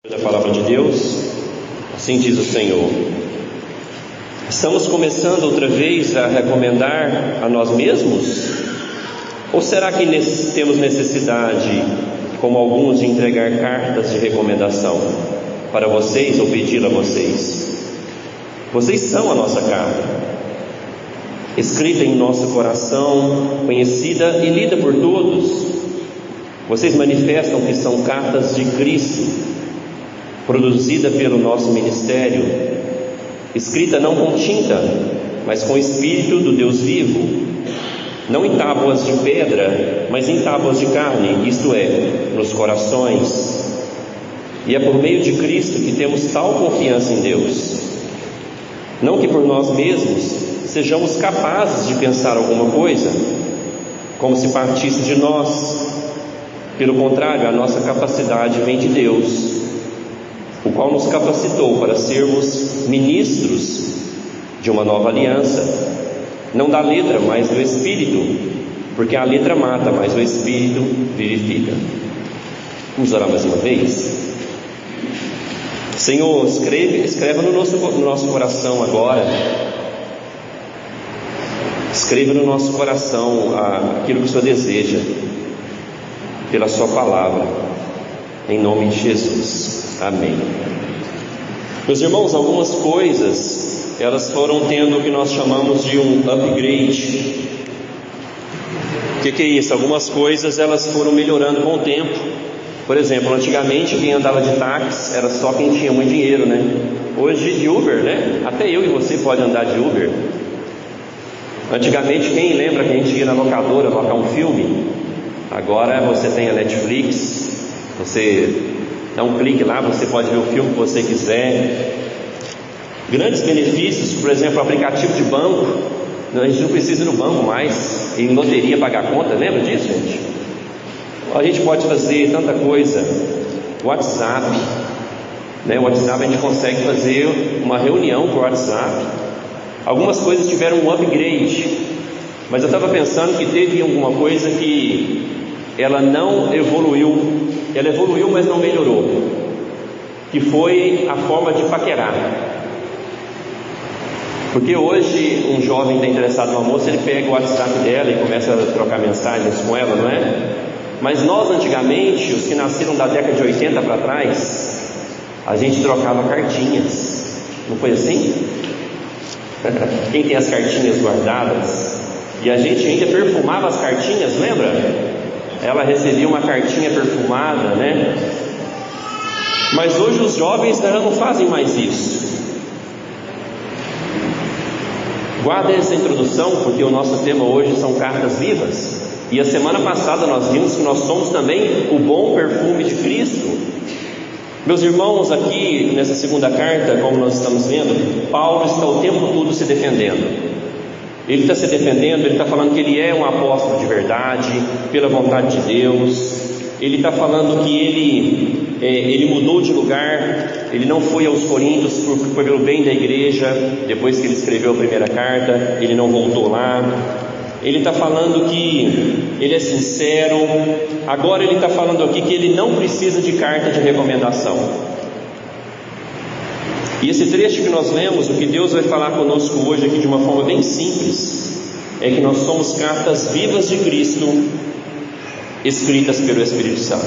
Da palavra de Deus, assim diz o Senhor. Estamos começando outra vez a recomendar a nós mesmos? Ou será que temos necessidade, como alguns, de entregar cartas de recomendação para vocês ou pedir a vocês? Vocês são a nossa carta, escrita em nosso coração, conhecida e lida por todos. Vocês manifestam que são cartas de Cristo, produzida pelo nosso ministério, escrita não com tinta, mas com o Espírito do Deus vivo, não em tábuas de pedra, mas em tábuas de carne, isto é, nos corações. E é por meio de Cristo que temos tal confiança em Deus. Não que por nós mesmos sejamos capazes de pensar alguma coisa, como se partisse de nós. Pelo contrário, a nossa capacidade vem de Deus, o qual nos capacitou para sermos ministros de uma nova aliança, não da letra, mas do Espírito, porque a letra mata, mas o Espírito vivifica. Vamos orar mais uma vez? Senhor, escreva no nosso coração agora, escreva no nosso coração aquilo que o Senhor deseja, pela sua palavra, em nome de Jesus. Amém. Meus irmãos, algumas coisas, elas foram tendo o que nós chamamos de um upgrade. O que é isso? Algumas coisas, elas foram melhorando com o tempo. Por exemplo, antigamente quem andava de táxi era só quem tinha muito dinheiro, né? Hoje de Uber, né? Até eu e você pode andar de Uber. Antigamente, quem lembra que a gente ia na locadora alocar um filme? Agora você tem a Netflix, você dá um clique lá, você pode ver o filme que você quiser. Grandes benefícios, por exemplo, aplicativo de banco. A gente não precisa ir no banco mais, em loteria pagar conta, lembra disso, gente? A gente pode fazer tanta coisa. WhatsApp, né? O WhatsApp a gente consegue fazer uma reunião por WhatsApp. Algumas coisas tiveram um upgrade, mas eu estava pensando que teve alguma coisa que ela não evoluiu. Ela evoluiu, mas não melhorou, que foi a forma de paquerar. Porque hoje um jovem está interessado numa moça, ele pega o WhatsApp dela e começa a trocar mensagens com ela, não é? Mas nós antigamente, os que nasceram da década de 80 para trás, a gente trocava cartinhas, não foi assim? Quem tem as cartinhas guardadas? E a gente ainda perfumava as cartinhas, lembra? Ela recebia uma cartinha perfumada, né? Mas hoje os jovens não fazem mais isso. Guarda essa introdução, porque o nosso tema hoje são cartas vivas. E a semana passada nós vimos que nós somos também o bom perfume de Cristo. Meus irmãos, aqui nessa segunda carta, como nós estamos vendo, Paulo está o tempo todo se defendendo. Ele está se defendendo, ele está falando que ele é um apóstolo de verdade, pela vontade de Deus. Ele está falando que ele mudou de lugar, ele não foi aos Coríntios pelo bem da igreja. Depois que ele escreveu a primeira carta, ele não voltou lá. Ele está falando que ele é sincero. Agora ele está falando aqui que ele não precisa de carta de recomendação. E esse trecho que nós lemos, o que Deus vai falar conosco hoje aqui de uma forma bem simples, é que nós somos cartas vivas de Cristo, escritas pelo Espírito Santo.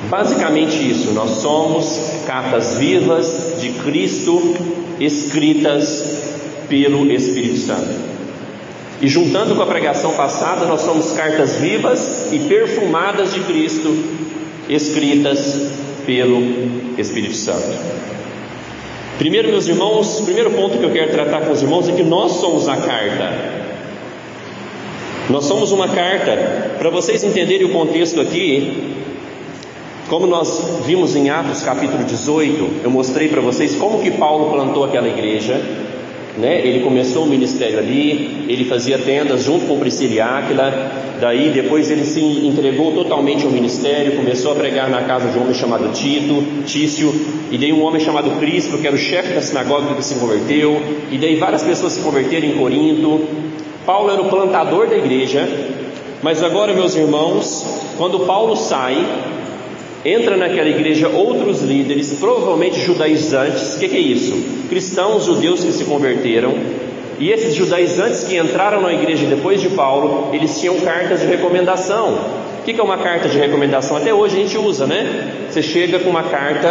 Basicamente isso, nós somos cartas vivas de Cristo, escritas pelo Espírito Santo. E juntando com a pregação passada, nós somos cartas vivas e perfumadas de Cristo, escritas pelo Espírito Santo. Primeiro, meus irmãos, o primeiro ponto que eu quero tratar com os irmãos é que nós somos a carta. Nós somos uma carta. Para vocês entenderem o contexto aqui, como nós vimos em Atos capítulo 18, eu mostrei para vocês como que Paulo plantou aquela igreja, né? Ele começou o ministério ali, ele fazia tendas junto com Priscila e Áquila. Daí depois ele se entregou totalmente ao ministério, começou a pregar na casa de um homem chamado Tício, e daí um homem chamado Crispo, que era o chefe da sinagoga, que se converteu, e daí várias pessoas se converteram em Corinto. Paulo era o plantador da igreja. Mas agora, meus irmãos, quando Paulo sai, entra naquela igreja outros líderes, provavelmente judaizantes. O que é isso? Cristãos, judeus que se converteram. E esses judaizantes que entraram na igreja depois de Paulo, eles tinham cartas de recomendação. O que é uma carta de recomendação? Até hoje a gente usa, né? Você chega com uma carta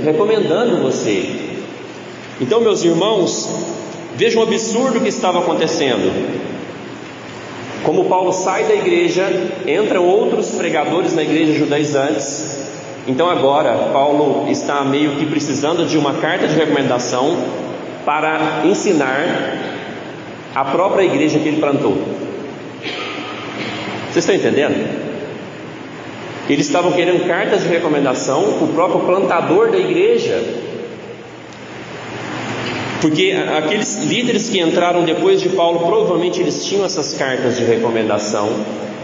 recomendando você. Então, meus irmãos, vejam o absurdo que estava acontecendo. Como Paulo sai da igreja, entram outros pregadores na igreja judaizantes. Então agora Paulo está meio que precisando de uma carta de recomendação para ensinar a própria igreja que ele plantou. Vocês estão entendendo? Eles estavam querendo cartas de recomendação para o próprio plantador da igreja, porque aqueles líderes que entraram depois de Paulo, provavelmente eles tinham essas cartas de recomendação.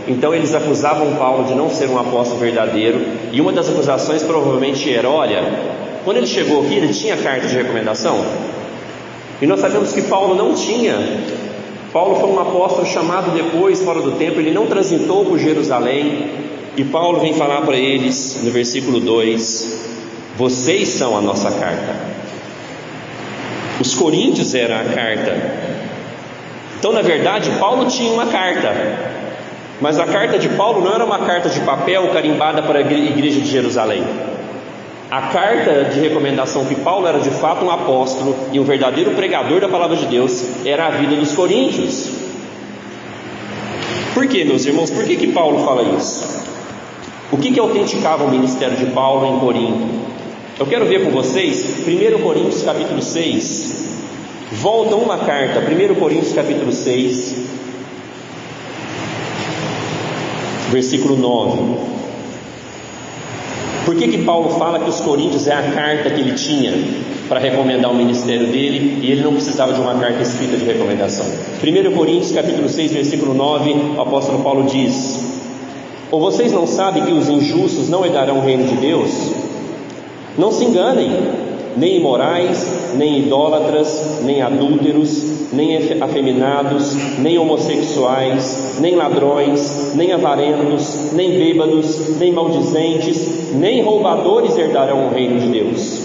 Então eles acusavam Paulo de não ser um apóstolo verdadeiro, e uma das acusações provavelmente era: olha, quando ele chegou aqui, ele tinha carta de recomendação? E nós sabemos que Paulo não tinha. Paulo foi um apóstolo chamado depois, fora do tempo, ele não transitou por Jerusalém. E Paulo vem falar para eles, no versículo 2: vocês são a nossa carta. Os coríntios eram a carta. Então, na verdade, Paulo tinha uma carta, mas a carta de Paulo não era uma carta de papel carimbada para a igreja de Jerusalém. A carta de recomendação que Paulo era de fato um apóstolo e um verdadeiro pregador da palavra de Deus era a vida dos coríntios. Por que, meus irmãos? Por que Paulo fala isso? O que autenticava o ministério de Paulo em Corinto? Eu quero ver com vocês 1 Coríntios capítulo 6. Volta uma carta, 1 Coríntios capítulo 6, versículo 9. Por que Paulo fala que os coríntios é a carta que ele tinha para recomendar o ministério dele, e ele não precisava de uma carta escrita de recomendação? 1 Coríntios capítulo 6, versículo 9, o apóstolo Paulo diz: ou vocês não sabem que os injustos não herdarão o reino de Deus? Não se enganem, nem imorais, nem idólatras, nem adúlteros, nem afeminados, nem homossexuais, nem ladrões, nem avarentos, nem bêbados, nem maldizentes, nem roubadores herdarão o reino de Deus.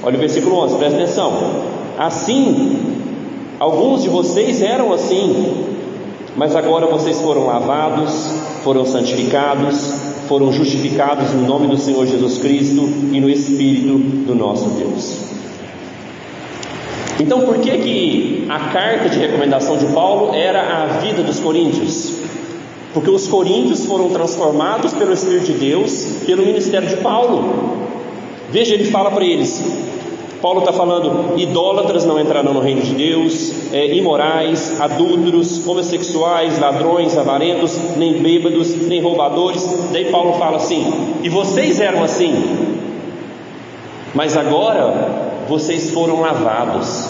Olha o versículo 11, presta atenção. Assim, alguns de vocês eram assim, mas agora vocês foram lavados, foram santificados, foram justificados no nome do Senhor Jesus Cristo e no Espírito do nosso Deus. Então, por que a carta de recomendação de Paulo era a vida dos coríntios? Porque os coríntios foram transformados pelo Espírito de Deus, pelo ministério de Paulo. Veja, ele fala para eles, Paulo está falando: idólatras não entrarão no reino de Deus, imorais, adúlteros, homossexuais, ladrões, avarentos, nem bêbados, nem roubadores. Daí Paulo fala assim: e vocês eram assim, mas agora vocês foram lavados,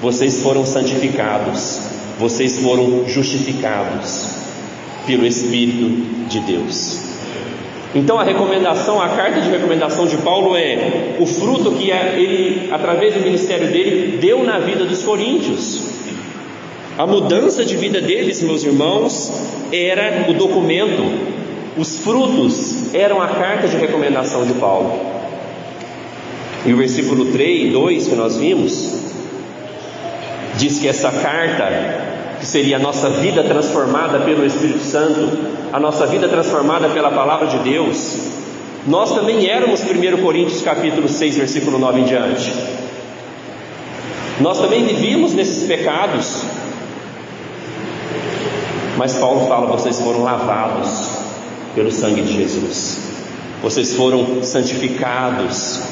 vocês foram santificados, vocês foram justificados pelo Espírito de Deus. Então a recomendação, a carta de recomendação de Paulo é o fruto que ele, através do ministério dele, deu na vida dos coríntios. A mudança de vida deles, meus irmãos, era o documento. Os frutos eram a carta de recomendação de Paulo. E o versículo 3, 2 que nós vimos, diz que essa carta, que seria a nossa vida transformada pelo Espírito Santo, a nossa vida transformada pela palavra de Deus, nós também éramos 1 Coríntios capítulo 6, versículo 9 em diante. Nós também vivíamos nesses pecados, mas Paulo fala: vocês foram lavados pelo sangue de Jesus, vocês foram santificados,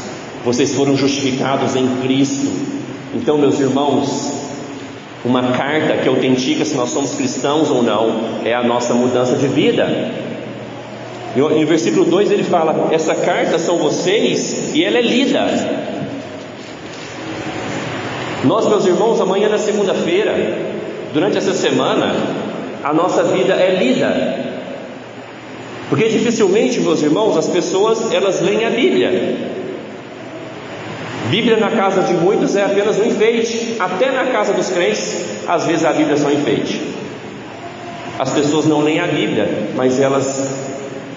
vocês foram justificados em Cristo. Então, meus irmãos, uma carta que autentica se nós somos cristãos ou não é a nossa mudança de vida. E no versículo 2 ele fala: essa carta são vocês, e ela é lida. Nós, meus irmãos, amanhã na segunda-feira, durante essa semana, a nossa vida é lida. Porque dificilmente, meus irmãos, as pessoas elas leem a Bíblia. Bíblia na casa de muitos é apenas um enfeite. Até na casa dos crentes, às vezes a Bíblia é só um enfeite. As pessoas não leem a Bíblia, mas elas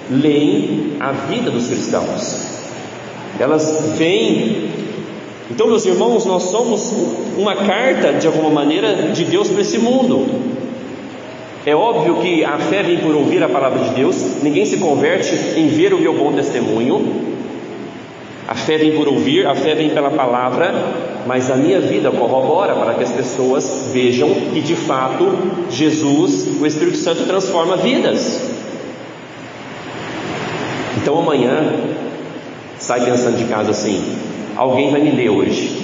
leem a vida dos cristãos. Elas veem. Então, meus irmãos, nós somos uma carta, de alguma maneira, de Deus para esse mundo. É óbvio que a fé vem por ouvir a palavra de Deus. Ninguém se converte em ver o meu bom testemunho. A fé vem por ouvir, a fé vem pela palavra, mas a minha vida corrobora para que as pessoas vejam que de fato Jesus, o Espírito Santo, transforma vidas. Então amanhã sai pensando de casa assim: alguém vai me ler hoje,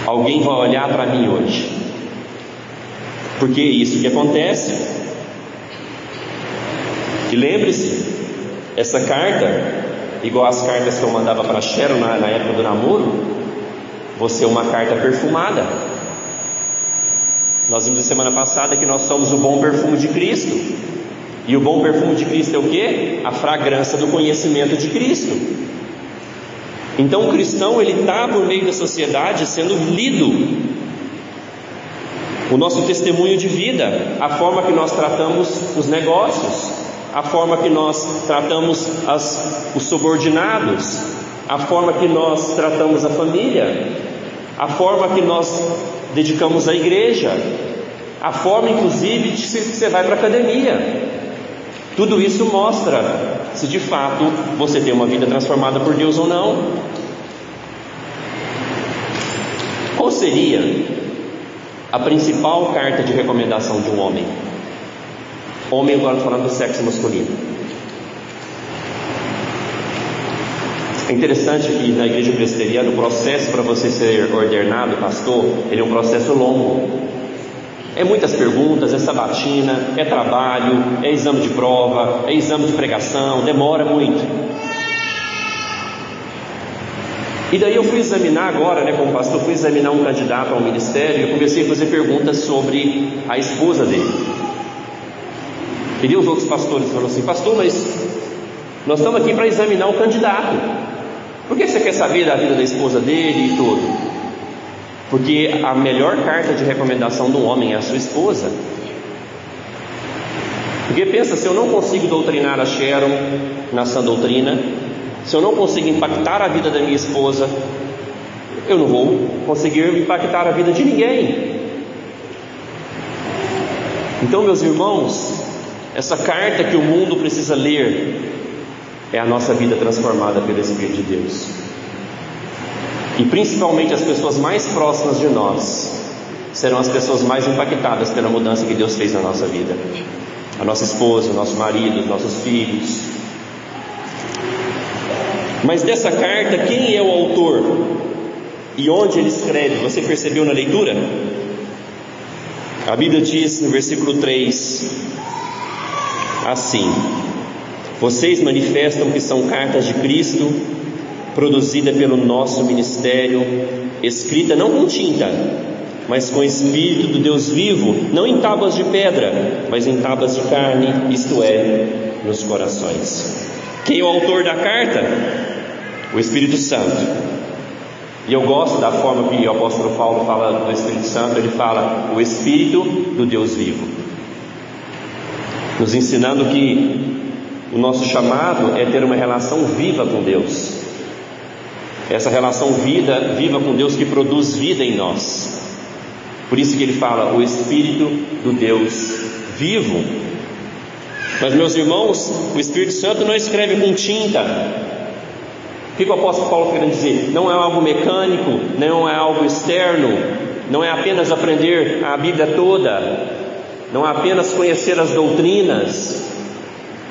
alguém vai olhar para mim hoje, porque é isso que acontece. E lembre-se, essa carta, igual as cartas que eu mandava para Sharon na época do namoro, você é uma carta perfumada. Nós vimos na semana passada que nós somos o bom perfume de Cristo. E o bom perfume de Cristo é o quê? A fragrância do conhecimento de Cristo. Então o cristão, ele está por meio da sociedade sendo lido. O nosso testemunho de vida, a forma que nós tratamos os negócios, a forma que nós tratamos os subordinados, a forma que nós tratamos a família, a forma que nós dedicamos à igreja, a forma inclusive de que você vai para a academia. Tudo isso mostra se de fato você tem uma vida transformada por Deus ou não. Qual seria a principal carta de recomendação de um homem? Homem, agora falando do sexo masculino. É interessante que na igreja presbiteriana o processo para você ser ordenado pastor, ele é um processo longo. É muitas perguntas, é sabatina, é trabalho, é exame de prova, é exame de pregação, demora muito. E daí eu fui examinar agora, como pastor, fui examinar um candidato ao ministério, e eu comecei a fazer perguntas sobre a esposa dele. E os outros pastores falaram assim: pastor, mas nós estamos aqui para examinar o candidato, por que você quer saber da vida da esposa dele e tudo? Porque a melhor carta de recomendação do homem é a sua esposa. Porque pensa, se eu não consigo doutrinar a Sharon na sã doutrina, se eu não consigo impactar a vida da minha esposa, eu não vou conseguir impactar a vida de ninguém. Então, meus irmãos, essa carta que o mundo precisa ler é a nossa vida transformada pelo Espírito de Deus. E principalmente as pessoas mais próximas de nós serão as pessoas mais impactadas pela mudança que Deus fez na nossa vida. A nossa esposa, o nosso marido, os nossos filhos. Mas dessa carta, quem é o autor? E onde ele escreve? Você percebeu na leitura? A Bíblia diz no versículo 3 assim: vocês manifestam que são cartas de Cristo, produzida pelo nosso ministério, escrita não com tinta, mas com o Espírito do Deus vivo, não em tábuas de pedra, mas em tábuas de carne, isto é, nos corações. Quem é o autor da carta? O Espírito Santo. E eu gosto da forma que o apóstolo Paulo fala do Espírito Santo. Ele fala o Espírito do Deus vivo, nos ensinando que o nosso chamado é ter uma relação viva com Deus. Essa relação viva com Deus que produz vida em nós. Por isso que ele fala o Espírito do Deus vivo. Mas, meus irmãos, o Espírito Santo não escreve com tinta. O que o apóstolo Paulo quer dizer? Não é algo mecânico, não é algo externo, não é apenas aprender a Bíblia toda, não é apenas conhecer as doutrinas,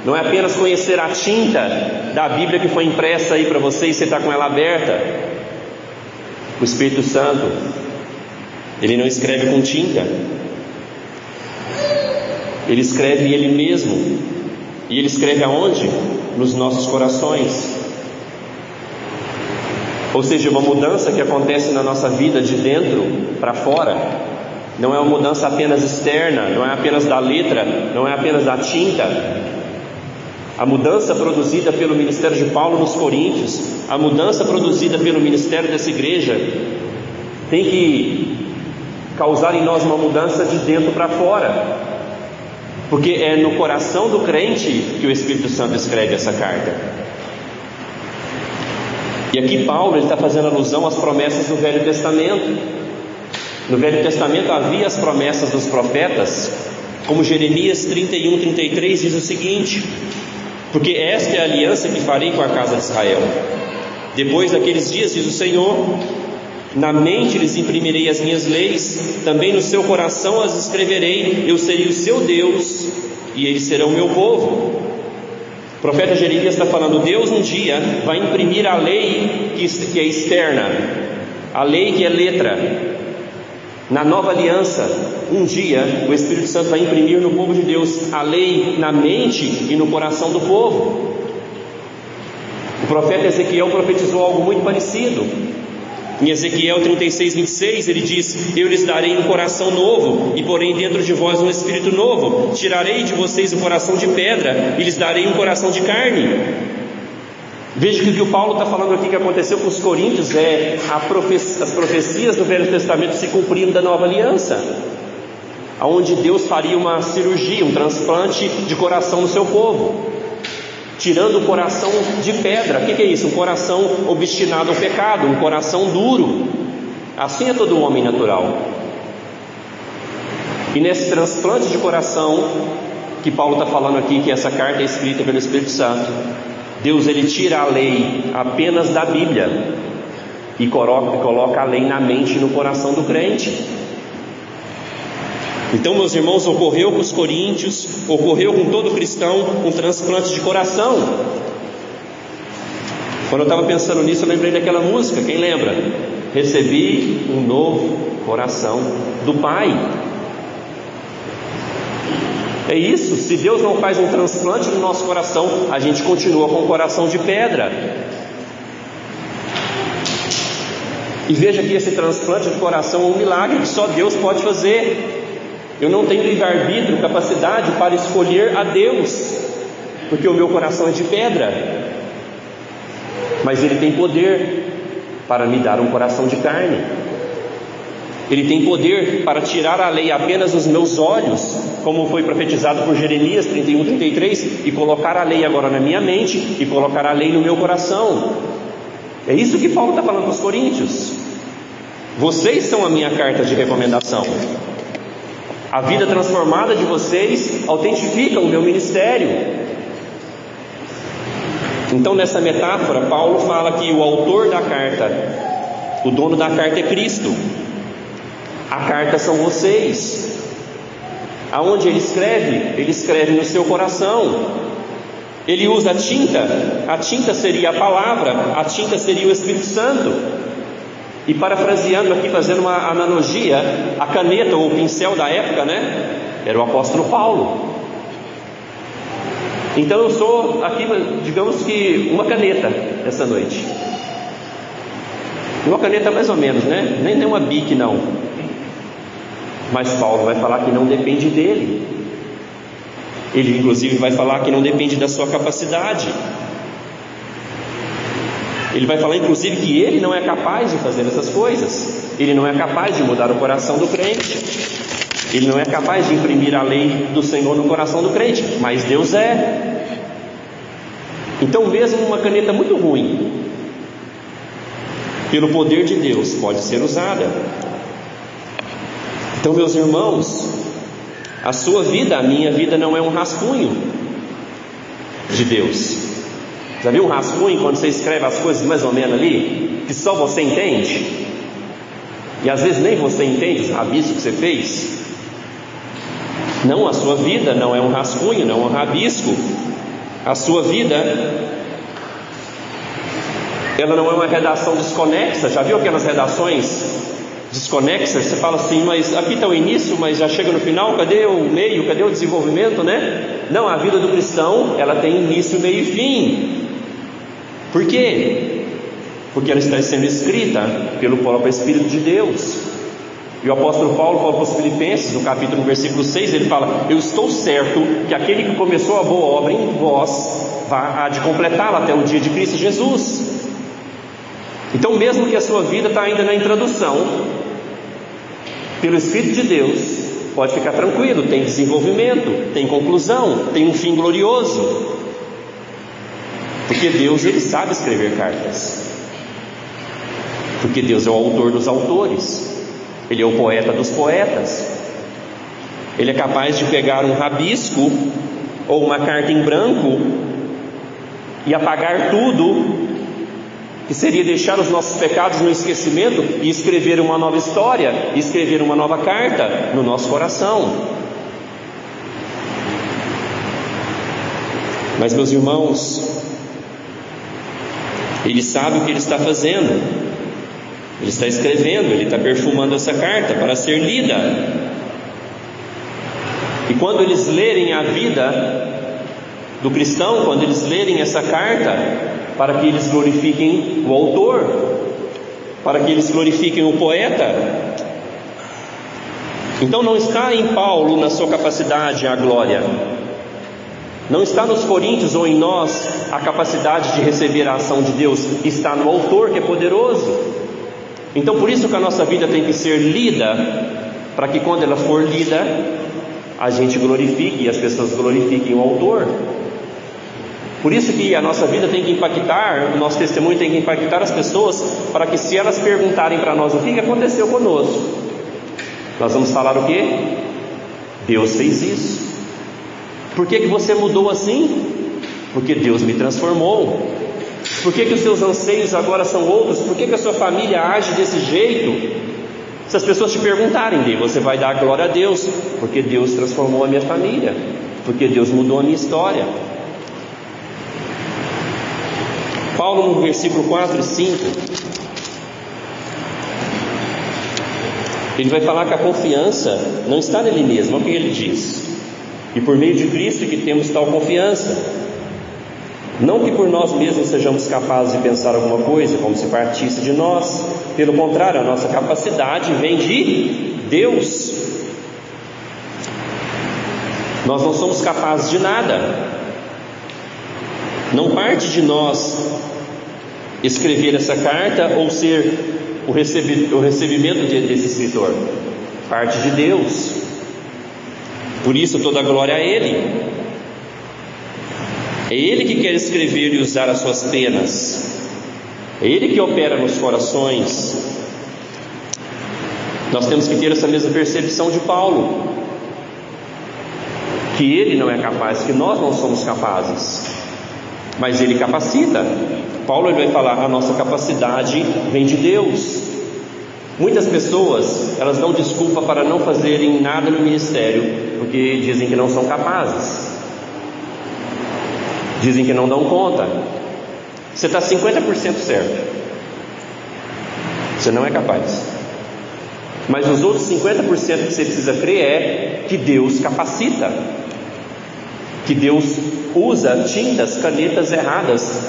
não é apenas conhecer a tinta da Bíblia que foi impressa aí para você e você está com ela aberta. O Espírito Santo, ele não escreve com tinta, ele escreve ele mesmo. E ele escreve aonde? Nos nossos corações. Ou seja, uma mudança que acontece na nossa vida de dentro para fora. Não é uma mudança apenas externa, não é apenas da letra, não é apenas da tinta. A mudança produzida pelo ministério de Paulo nos Coríntios, a mudança produzida pelo ministério dessa igreja, tem que causar em nós uma mudança de dentro para fora. porque é no coração do crente que o Espírito Santo escreve essa carta. E aqui Paulo está fazendo alusão às promessas do Velho Testamento. No Velho Testamento havia as promessas dos profetas, como Jeremias 31:33 diz o seguinte: porque esta é a aliança que farei com a casa de Israel. Depois daqueles dias, diz o Senhor, na mente lhes imprimirei as minhas leis, também no seu coração as escreverei, eu serei o seu Deus e eles serão o meu povo. O profeta Jeremias está falando: Deus um dia vai imprimir a lei que é externa, a lei que é letra. Na nova aliança, um dia o Espírito Santo vai imprimir no povo de Deus a lei na mente e no coração do povo. O profeta Ezequiel profetizou algo muito parecido. Em Ezequiel 36:26 ele diz: eu lhes darei um coração novo e porei dentro de vós um espírito novo, tirarei de vocês o coração de pedra e lhes darei um coração de carne. Veja que o que o Paulo está falando aqui que aconteceu com os coríntios é as profecias do Velho Testamento se cumprindo da nova aliança, onde Deus faria uma cirurgia, um transplante de coração no seu povo, tirando o coração de pedra. O que é isso? Um coração obstinado ao pecado, um coração duro. Assim é todo homem natural. E nesse transplante de coração que Paulo está falando aqui, que essa carta é escrita pelo Espírito Santo, Deus ele tira a lei apenas da Bíblia e coloca a lei na mente e no coração do crente. Então, meus irmãos, ocorreu com os coríntios, ocorreu com todo cristão um transplante de coração. Quando eu estava pensando nisso, eu lembrei daquela música, quem lembra? Recebi um novo coração do Pai. É isso, se Deus não faz um transplante no nosso coração, a gente continua com o coração de pedra. E veja que esse transplante de coração é um milagre que só Deus pode fazer. Eu não tenho livre-arbítrio, capacidade para escolher a Deus, porque o meu coração é de pedra, mas Ele tem poder para me dar um coração de carne. Ele tem poder para tirar a lei apenas dos meus olhos, como foi profetizado por Jeremias 31:33, e colocar a lei agora na minha mente e colocar a lei no meu coração. É isso que Paulo está falando para os coríntios. Vocês são a minha carta de recomendação. A vida transformada de vocês autentifica o meu ministério. Então, nessa metáfora, Paulo fala que o autor da carta, o dono da carta é Cristo. A carta são vocês. Aonde ele escreve no seu coração. Ele usa a tinta seria a palavra, a tinta seria o Espírito Santo. E parafraseando aqui, fazendo uma analogia, a caneta ou o pincel da época, era o apóstolo Paulo. Então eu sou aqui, digamos que uma caneta essa noite. Uma caneta mais ou menos, nem uma Bic não. Mas Paulo vai falar que não depende dele. Ele inclusive vai falar que não depende da sua capacidade. Ele vai falar inclusive que ele não é capaz de fazer essas coisas. Ele não é capaz de mudar o coração do crente. Ele não é capaz de imprimir a lei do Senhor no coração do crente, mas Deus é. Então mesmo uma caneta muito ruim, pelo poder de Deus, pode ser usada. Então, meus irmãos, a sua vida, a minha vida não é um rascunho de Deus. Já viu um rascunho quando você escreve as coisas mais ou menos ali, que só você entende? E às vezes nem você entende os rabiscos que você fez. Não, a sua vida não é um rascunho, não é um rabisco. A sua vida, ela não é uma redação desconexa. Já viu aquelas redações desconexas? Você fala assim, mas aqui está o início, mas já chega no final, cadê o meio, cadê o desenvolvimento, Não, a vida do cristão, ela tem início, meio e fim. Por quê? Porque ela está sendo escrita pelo próprio Espírito de Deus. E o apóstolo Paulo fala para os Filipenses, no capítulo 1, versículo 6, ele fala: eu estou certo que aquele que começou a boa obra em vós há de completá-la até o dia de Cristo Jesus. Então, mesmo que a sua vida está ainda na introdução, pelo Espírito de Deus, pode ficar tranquilo, tem desenvolvimento, tem conclusão, tem um fim glorioso. Porque Deus, Ele sabe escrever cartas. Porque Deus é o autor dos autores. Ele é o poeta dos poetas. Ele é capaz de pegar um rabisco ou uma carta em branco e apagar tudo, que seria deixar os nossos pecados no esquecimento, e escrever uma nova história, e escrever uma nova carta no nosso coração. Mas, meus irmãos, Ele sabe o que Ele está fazendo. Ele está escrevendo, Ele está perfumando essa carta para ser lida. E quando eles lerem a vida do cristão, quando eles lerem essa carta, para que eles glorifiquem o autor, para que eles glorifiquem o poeta. Então não está em Paulo, na sua capacidade, a glória. Não está nos coríntios ou em nós a capacidade de receber a ação de Deus. Está no autor, que é poderoso. Então por isso que a nossa vida tem que ser lida, para que quando ela for lida, a gente glorifique e as pessoas glorifiquem o autor. Por isso que a nossa vida tem que impactar, o nosso testemunho tem que impactar as pessoas, para que se elas perguntarem para nós o que aconteceu conosco, nós vamos falar o quê? Deus fez isso. Por que você mudou assim? Porque Deus me transformou. Por que os seus anseios agora são outros? Por que a sua família age desse jeito? Se as pessoas te perguntarem, você vai dar glória a Deus, porque Deus transformou a minha família, porque Deus mudou a minha história. Paulo, no versículo 4 e 5, ele vai falar que a confiança não está nele mesmo. Olha o que ele diz: e por meio de Cristo que temos tal confiança, não que por nós mesmos sejamos capazes de pensar alguma coisa como se partisse de nós. Pelo contrário, a nossa capacidade vem de Deus. Nós não somos capazes de nada. Não parte de nós escrever essa carta ou ser o recebimento desse escritor. Parte de Deus. Por isso toda a glória a Ele. É Ele que quer escrever e usar as suas penas. É Ele que opera nos corações. Nós temos que ter essa mesma percepção de Paulo, que ele não é capaz, que nós não somos capazes, mas Ele capacita. Paulo, ele vai falar: a nossa capacidade vem de Deus. Muitas pessoas, elas dão desculpa para não fazerem nada no ministério, porque dizem que não são capazes, dizem que não dão conta. Você está 50% certo, você não é capaz. Mas os outros 50% que você precisa crer é que Deus capacita, que Deus usa tintas, canetas erradas,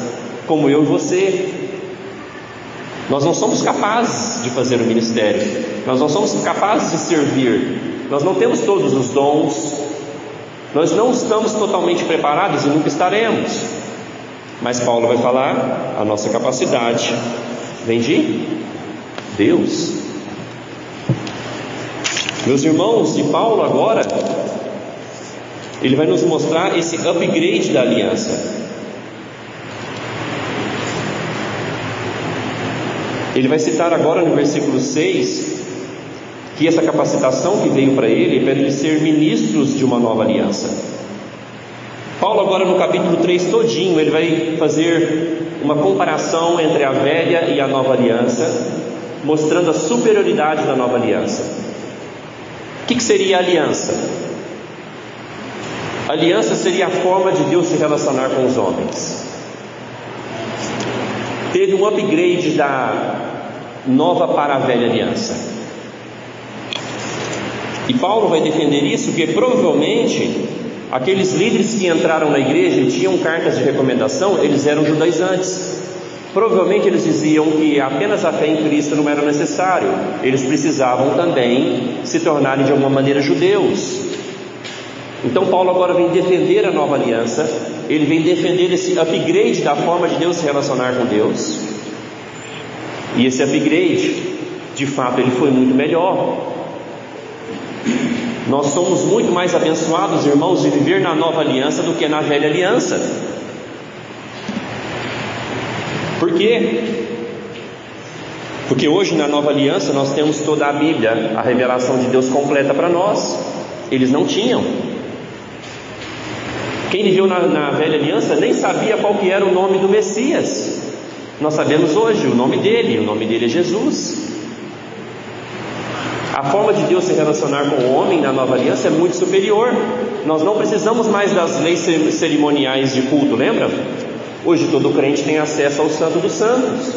como eu e você. Nós não somos capazes de fazer o ministério, nós não somos capazes de servir, nós não temos todos os dons, nós não estamos totalmente preparados e nunca estaremos. Mas Paulo vai falar: a nossa capacidade vem de Deus. Meus irmãos, e Paulo agora, ele vai nos mostrar esse upgrade da aliança. Ele vai citar agora no versículo 6 que essa capacitação que veio para ele é para ele ser ministros de uma nova aliança. Paulo agora no capítulo 3 todinho, ele vai fazer uma comparação entre a velha e a nova aliança, mostrando a superioridade da nova aliança. O que seria a aliança? A aliança seria a forma de Deus se relacionar com os homens. Teve um upgrade da nova para a velha aliança. E Paulo vai defender isso, porque provavelmente aqueles líderes que entraram na igreja e tinham cartas de recomendação, eles eram judaizantes. Provavelmente eles diziam que apenas a fé em Cristo não era necessário, eles precisavam também se tornarem de alguma maneira judeus. Então Paulo agora vem defender a nova aliança, ele vem defender esse upgrade da forma de Deus se relacionar com Deus. E esse upgrade, de fato, ele foi muito melhor. Nós somos muito mais abençoados, irmãos, de viver na nova aliança do que na velha aliança. Por quê? Porque hoje na nova aliança nós temos toda a Bíblia, a revelação de Deus completa para nós. Eles não tinham. Quem viveu na velha aliança nem sabia qual que era o nome do Messias. Nós sabemos hoje o nome dele é Jesus. A forma de Deus se relacionar com o homem na nova aliança é muito superior. Nós não precisamos mais das leis cerimoniais de culto, lembra? Hoje todo crente tem acesso ao Santo dos Santos.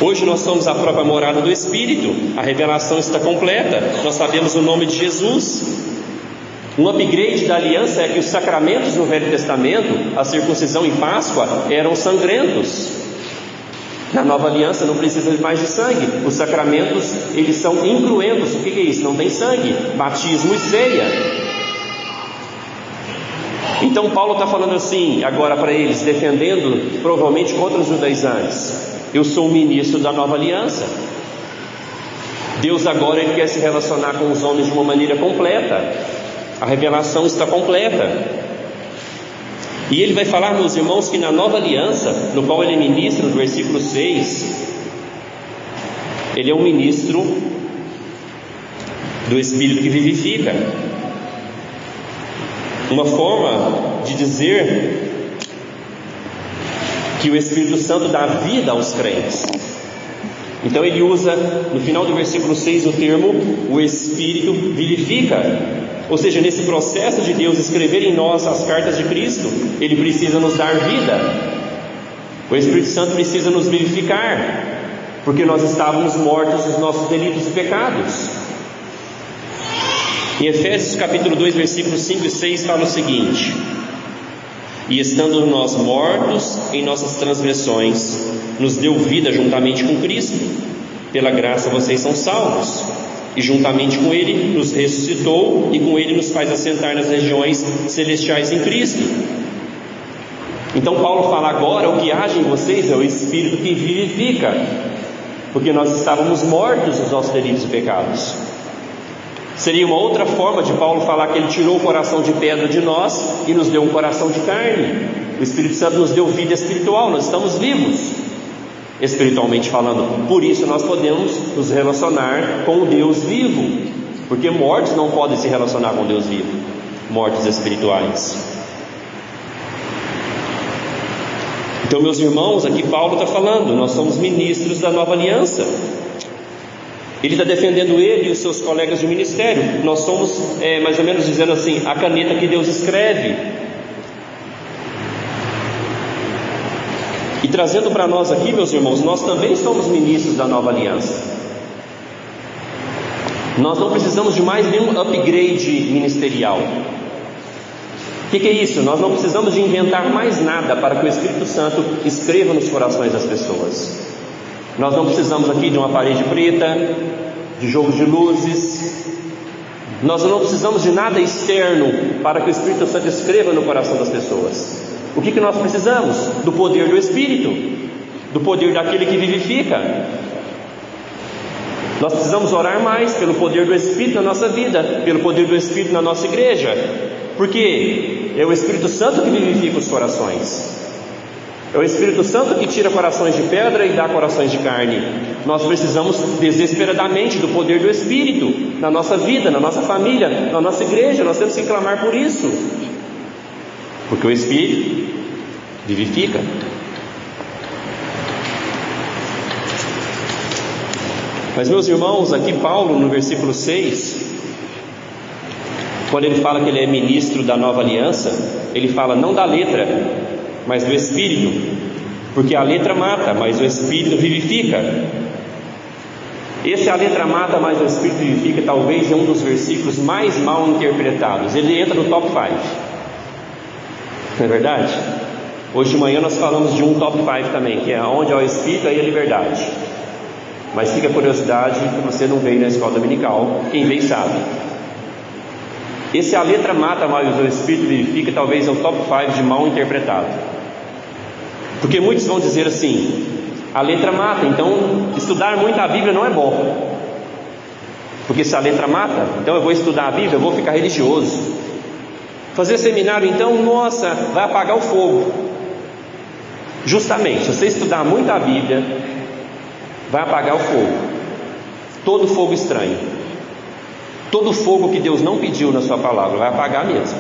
Hoje nós somos a própria morada do Espírito. A revelação está completa. Nós sabemos o nome de Jesus. Um upgrade da aliança é que os sacramentos no Velho Testamento, a circuncisão e Páscoa, eram sangrentos. Na nova aliança não precisa mais de sangue. Os sacramentos, eles são incruentos. O que é isso? Não tem sangue. Batismo e ceia. Então Paulo está falando assim agora para eles, defendendo provavelmente contra os judaizantes: eu sou o ministro da nova aliança. Deus agora ele quer se relacionar com os homens de uma maneira completa. A revelação está completa. E ele vai falar, meus irmãos, que na nova aliança, no qual ele é ministro, no versículo 6, ele é um ministro do Espírito que vivifica. Uma forma de dizer que o Espírito Santo dá vida aos crentes. Então ele usa no final do versículo 6 o termo o Espírito vivifica. Ou seja, nesse processo de Deus escrever em nós as cartas de Cristo, ele precisa nos dar vida. O Espírito Santo precisa nos vivificar, porque nós estávamos mortos nos nossos delitos e pecados. Em Efésios capítulo 2, versículos 5 e 6 fala o seguinte: e estando nós mortos em nossas transgressões, nos deu vida juntamente com Cristo. Pela graça vocês são salvos. E juntamente com Ele nos ressuscitou, e com Ele nos faz assentar nas regiões celestiais em Cristo. Então Paulo fala agora: o que age em vocês é o Espírito que vivifica, porque nós estávamos mortos nos nossos delitos e pecados. Seria uma outra forma de Paulo falar que ele tirou o coração de pedra de nós e nos deu um coração de carne. O Espírito Santo nos deu vida espiritual, nós estamos vivos, espiritualmente falando. Por isso nós podemos nos relacionar com o Deus vivo, porque mortos não podem se relacionar com Deus vivo, mortos espirituais. Então, meus irmãos, aqui Paulo está falando, nós somos ministros da nova aliança. Ele está defendendo ele e os seus colegas de ministério. Nós somos, mais ou menos dizendo assim, a caneta que Deus escreve. E trazendo para nós aqui, meus irmãos, nós também somos ministros da nova aliança. Nós não precisamos de mais nenhum upgrade ministerial. O que é isso? Nós não precisamos de inventar mais nada para que o Espírito Santo escreva nos corações das pessoas. Nós não precisamos aqui de uma parede preta, de jogos de luzes. Nós não precisamos de nada externo para que o Espírito Santo escreva no coração das pessoas. O que nós precisamos? Do poder do Espírito, do poder daquele que vivifica. Nós precisamos orar mais pelo poder do Espírito na nossa vida, pelo poder do Espírito na nossa igreja, porque é o Espírito Santo que vivifica os corações. É o Espírito Santo que tira corações de pedra e dá corações de carne. Nós precisamos desesperadamente do poder do Espírito na nossa vida, na nossa família, na nossa igreja. Nós temos que clamar por isso, porque o Espírito vivifica. Mas, meus irmãos, aqui Paulo no versículo 6, quando ele fala que ele é ministro da nova aliança, ele fala não da letra, mas do Espírito, porque a letra mata, mas o Espírito vivifica. Esse a letra mata, mas o Espírito vivifica, talvez é um dos versículos mais mal interpretados. Ele entra no top 5, não é verdade? Hoje de manhã nós falamos de um top 5 também, que é onde há o Espírito, aí a liberdade. Mas fica a curiosidade, que você não veio na escola dominical, quem veio sabe. Esse a letra mata, mas o Espírito vivifica, talvez é o top 5 de mal interpretado. Porque muitos vão dizer assim: a letra mata, então estudar muito a Bíblia não é bom. Porque se a letra mata, então eu vou estudar a Bíblia, eu vou ficar religioso. Fazer seminário, então, nossa, vai apagar o fogo. Justamente, se você estudar muito a Bíblia, vai apagar o fogo. Todo fogo estranho, todo fogo que Deus não pediu na sua palavra, vai apagar mesmo.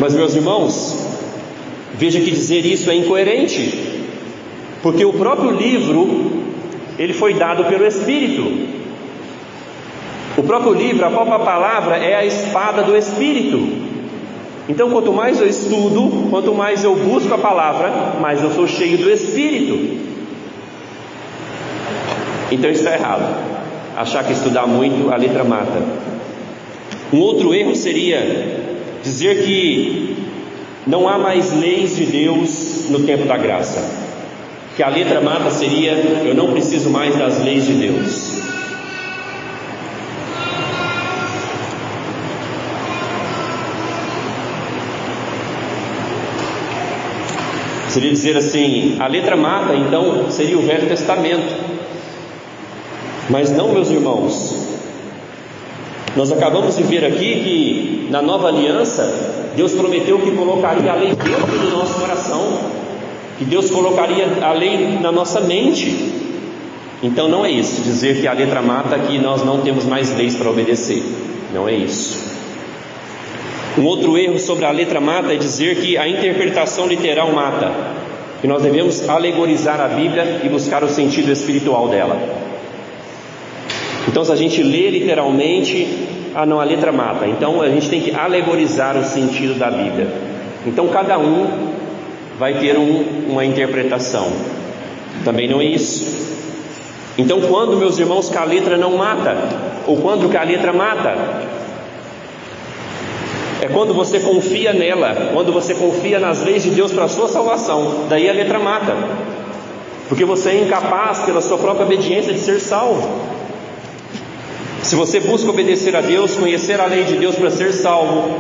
Mas, meus irmãos, veja que dizer isso é incoerente, porque o próprio livro, ele foi dado pelo Espírito. O próprio livro, a própria palavra é a espada do Espírito. Então, quanto mais eu estudo, quanto mais eu busco a palavra, mais eu sou cheio do Espírito. Então isso está errado, achar que estudar muito a letra mata. Um outro erro seria dizer que não há mais leis de Deus no tempo da graça, que a letra mata seria: eu não preciso mais das leis de Deus. Seria dizer assim: a letra mata, então seria o Velho Testamento. Mas não, meus irmãos, nós acabamos de ver aqui que na nova aliança Deus prometeu que colocaria a lei dentro do nosso coração, que Deus colocaria a lei na nossa mente. Então não é isso, dizer que a letra mata, que nós não temos mais leis para obedecer. Não é isso. Um outro erro sobre a letra mata é dizer que a interpretação literal mata, que nós devemos alegorizar a Bíblia e buscar o sentido espiritual dela. Então, se a gente lê literalmente, a letra mata. Então a gente tem que alegorizar o sentido da Bíblia. Então cada um vai ter uma interpretação. Também não é isso. Então, quando, meus irmãos, que a letra não mata, ou quando que a letra mata, é quando você confia nela, quando você confia nas leis de Deus para a sua salvação. Daí a letra mata, porque você é incapaz, pela sua própria obediência, de ser salvo. Se você busca obedecer a Deus, conhecer a lei de Deus para ser salvo,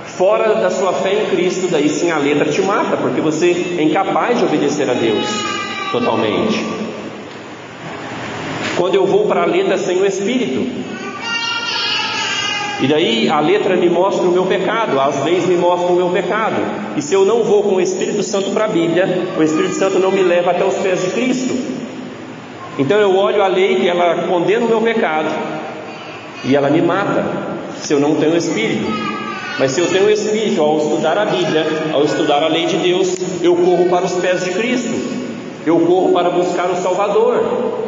fora da sua fé em Cristo, daí sim a letra te mata, porque você é incapaz de obedecer a Deus totalmente. Quando eu vou para a letra sem o Espírito, e daí a letra me mostra o meu pecado, as leis me mostram o meu pecado, e se eu não vou com o Espírito Santo para a Bíblia, o Espírito Santo não me leva até os pés de Cristo. Então eu olho a lei, que ela condena o meu pecado, e ela me mata, se eu não tenho o Espírito. Mas se eu tenho o Espírito, ao estudar a Bíblia, ao estudar a lei de Deus, eu corro para os pés de Cristo, eu corro para buscar o Salvador.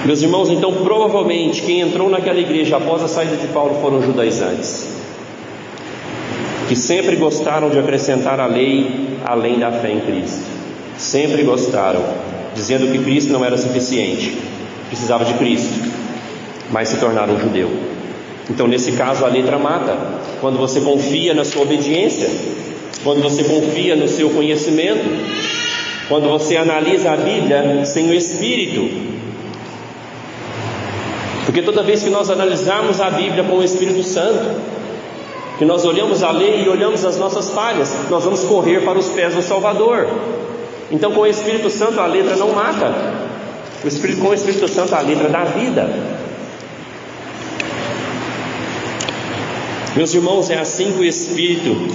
Meus irmãos, então provavelmente quem entrou naquela igreja após a saída de Paulo foram judaizantes, que sempre gostaram de acrescentar a lei além da fé em Cristo. Sempre gostaram, dizendo que Cristo não era suficiente, precisava de Cristo, mas se tornaram judeu. Então nesse caso a letra mata. Quando você confia na sua obediência, quando você confia no seu conhecimento, quando você analisa a Bíblia sem o Espírito. Porque toda vez que nós analisarmos a Bíblia com o Espírito Santo, que nós olhamos a lei e olhamos as nossas falhas, nós vamos correr para os pés do Salvador. Então com o Espírito Santo a letra não mata, com o Espírito Santo a letra dá vida. Meus irmãos, é assim que o Espírito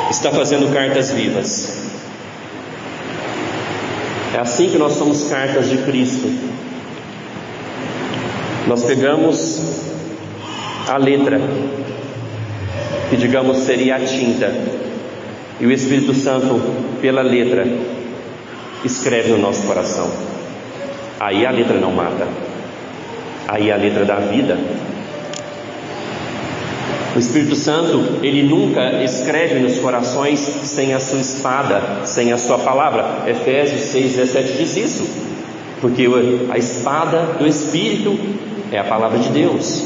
está fazendo cartas vivas. É assim que nós somos cartas de Cristo. Nós pegamos a letra, que digamos seria a tinta, e o Espírito Santo, pela letra, escreve no nosso coração. Aí a letra não mata, aí a letra dá vida. O Espírito Santo, ele nunca escreve nos corações sem a sua espada, sem a sua palavra. Efésios 6,17 diz isso, porque a espada do Espírito é a palavra de Deus.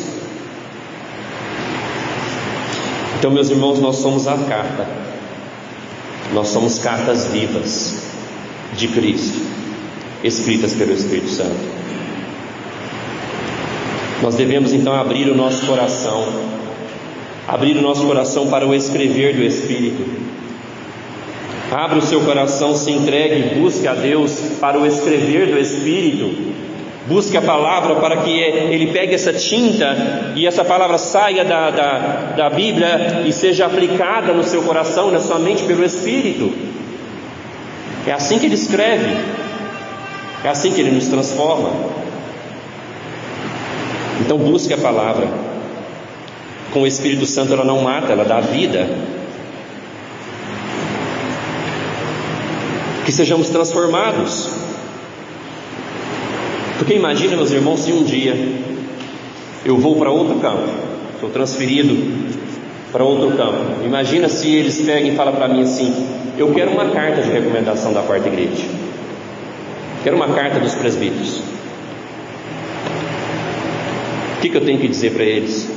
Então, meus irmãos, nós somos a carta, nós somos cartas vivas de Cristo, escritas pelo Espírito Santo. Nós devemos então abrir o nosso coração para o escrever do Espírito. Abra o seu coração, se entregue, busque a Deus para o escrever do Espírito. Busque a palavra para que ele pegue essa tinta e essa palavra saia da Bíblia e seja aplicada no seu coração, na sua mente, pelo Espírito. É assim que ele escreve, é assim que ele nos transforma. Então busque a palavra. Com o Espírito Santo ela não mata, ela dá vida. Que sejamos transformados. Porque imagina, meus irmãos, se um dia eu vou para outro campo, sou transferido para outro campo. Imagina se eles pegam e falam para mim assim: eu quero uma carta de recomendação da quarta igreja, quero uma carta dos presbíteros. O que eu tenho que dizer para eles?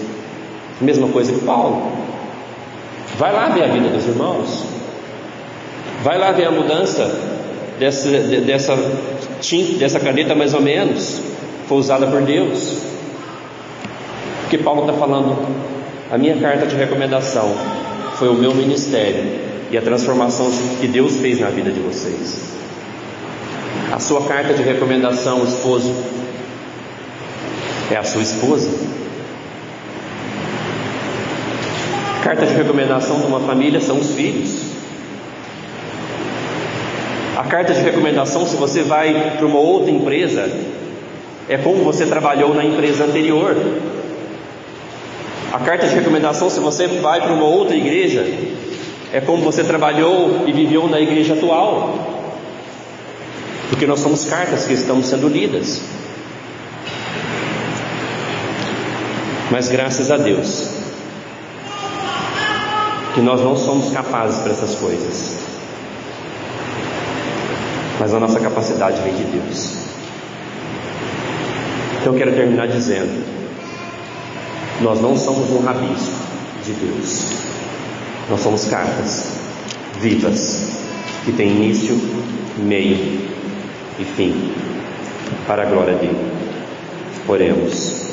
Mesma coisa que Paulo. Vai lá ver a vida dos irmãos, vai lá ver a mudança dessa caneta, mais ou menos, foi usada por Deus. Porque Paulo está falando: a minha carta de recomendação foi o meu ministério e a transformação que Deus fez na vida de vocês. A sua carta de recomendação, esposo, é a sua esposa. Carta de recomendação de uma família são os filhos. A carta de recomendação, se você vai para uma outra empresa, é como você trabalhou na empresa anterior. A carta de recomendação, se você vai para uma outra igreja, é como você trabalhou e viveu na igreja atual. Porque nós somos cartas que estamos sendo lidas. Mas graças a Deus que nós não somos capazes para essas coisas, mas a nossa capacidade vem de Deus. Então eu quero terminar dizendo: nós não somos um rabisco de Deus, nós somos cartas vivas que têm início, meio e fim, para a glória dele. Oremos.